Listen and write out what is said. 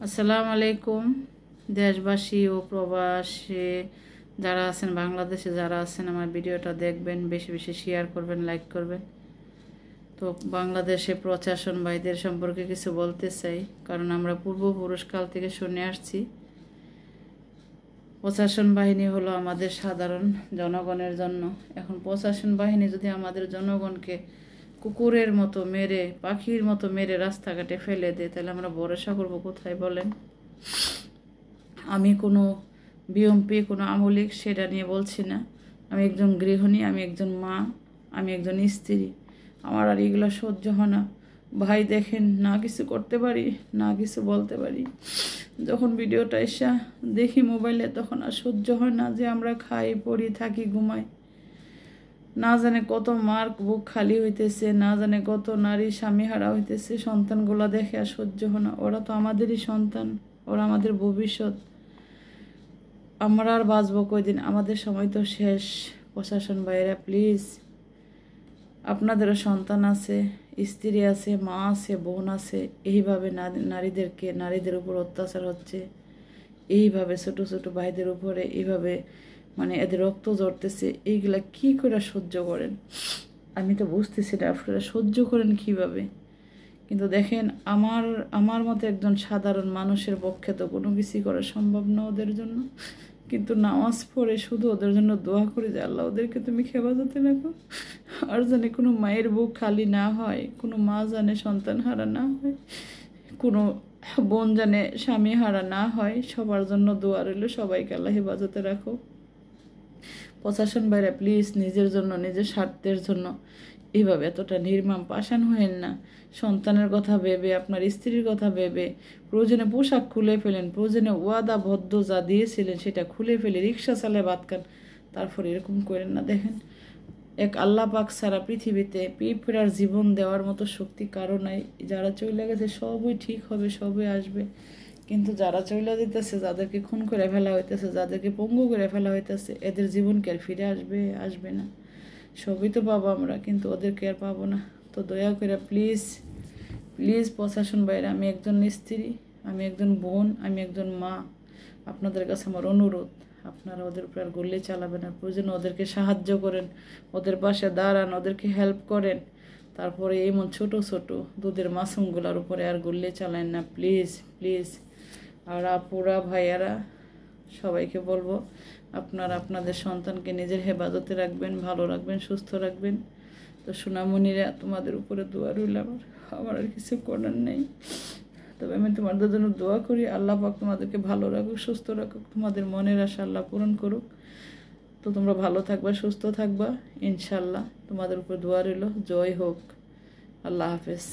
আসসালামু আলাইকুম দেশবাসী ও প্রবাসী যারা আছেন, বাংলাদেশে যারা আছেন, আমার ভিডিওটা দেখবেন, বেশি বেশি শেয়ার করবেন, লাইক করবেন। তো বাংলাদেশে প্রশাসন ভাইদের সম্পর্কে কিছু বলতে চাই, কারণ আমরা পূর্বপুরুষকাল থেকে শুনে আসছি প্রশাসন বাহিনী হলো আমাদের সাধারণ জনগণের জন্য। এখন প্রশাসন বাহিনী যদি আমাদের জনগণকে কুকুরের মতো মেরে, পাখির মতো মেরে রাস্তাঘাটে ফেলে দেয়, তাহলে আমরা ভরসা করবো কোথায় বলেন? আমি কোনো বিএমপি, কোনো আমলিক সেটা নিয়ে বলছি না। আমি একজন গৃহিণী, আমি একজন মা, আমি একজন স্ত্রী। আমার আর এগুলো সহ্য হয় না ভাই। দেখেন, না কিছু করতে পারি, না কিছু বলতে পারি। যখন ভিডিওটা এসে দেখি মোবাইলে, তখন আর সহ্য হয় না যে আমরা খাই, পড়ি, থাকি, ঘুমাই। না জানে কত মার বুক খালি হইতেছে, না জানে কত নারী স্বামী হারা হইতেছে। সন্তানগুলো দেখে আর সহ্য হয় না। ওরা তো আমাদেরই সন্তান, ওরা আমাদের ভবিষ্যৎ। আমরা আর বাঁচবো কয়দিন? আমাদের সময় তো শেষ। প্রশাসন ভাইয়েরা প্লিজ, আপনাদেরও সন্তান আছে, স্ত্রী আছে, মা আছে, বোন আছে। এইভাবে নারীদের উপর অত্যাচার হচ্ছে, এইভাবে ছোট ছোট ভাইদের উপরে এইভাবে এদের রক্ত ঝরতেছে। এইগুলা কি করে সহ্য করেন? আমি তো বুঝতেছি না আপনারা সহ্য করেন কিভাবে। কিন্তু দেখেন, আমার মতো একজন সাধারণ মানুষের পক্ষে তো কোনো কিছুই করা সম্ভব না ওদের জন্য। কিন্তু নামাজ পড়ে শুধু ওদের জন্য দোয়া করি যে আল্লাহ ওদেরকে তুমি হেফাজতে রাখো। আর জানে কোনো মায়ের বুক খালি না হয়, কোনো মা জানে সন্তান হারা না হয়, কোনো বোন জানে স্বামী হারা না হয়। সবার জন্য দোয়া রইল, সবাইকে আল্লাহ হেফাজতে রাখো। প্রশাসন বাইরে প্লিজ, নিজের জন্য, নিজের স্বার্থের জন্য এইভাবে এতটা নির্মম পাষাণ হয়েন না। সন্তানের কথা ভেবে, আপনার স্ত্রীর কথা ভেবে প্রয়োজনে পোশাক খুলে ফেলেন, প্রয়োজনে ওয়াদাবদ্ধ যা দিয়েছিলেন সেটা খুলে ফেলে রিক্সা চালায় ভাত খান, তারপর এরকম করেন না। দেখেন, এক আল্লাহ পাক সারা পৃথিবীতে পিঁপড়ার জীবন দেওয়ার মতো শক্তি কারো নাই। যারা চলে গেছে সবই ঠিক হবে, সবই আসবে। কিন্তু যারা চলে যেতেছে, যাদেরকে খুন করে ফেলা হইতেছে, যাদেরকে পঙ্গু করে ফেলা হইতেছে, এদের জীবন কি আর ফিরে আসবে? আসবে না। সবই তো পাবো আমরা, কিন্তু ওদেরকে আর পাবো না। তো দয়া করে প্লিজ প্লিজ প্রশাসন বাইরে, আমি একজন স্ত্রী, আমি একজন বোন, আমি একজন মা, আপনাদের কাছে আমার অনুরোধ, আপনারা ওদের উপর আর গল্লি চালাবেন না। প্রয়োজন ওদেরকে সাহায্য করেন, ওদের পাশে দাঁড়ান, ওদেরকে হেল্প করেন। তারপরে এমন ছোট ছোট দুধের মাসুমগুলোর উপরে আর গল্লি চালান না, প্লিজ প্লিজ। আর আপুরা, ভাইয়ারা, সবাইকে বলবো, আপনারা আপনাদের সন্তানকে নিজের হেফাজতে রাখবেন, ভালো রাখবেন, সুস্থ রাখবেন। তো সোনামণিরা, তোমাদের উপরে দোয়া রইল। আমার আর কিছু করার নেই। তবে আমি তোমাদের জন্য দোয়া করি, আল্লাহ পাক তোমাদেরকে ভালো রাখুক, সুস্থ রাখুক, তোমাদের মনের আশা আল্লাহ পূরণ করুক। তো তোমরা ভালো থাকবা, সুস্থ থাকবা ইনশাল্লাহ। তোমাদের উপর দোয়া রইল। জয় হোক। আল্লাহ হাফেজ।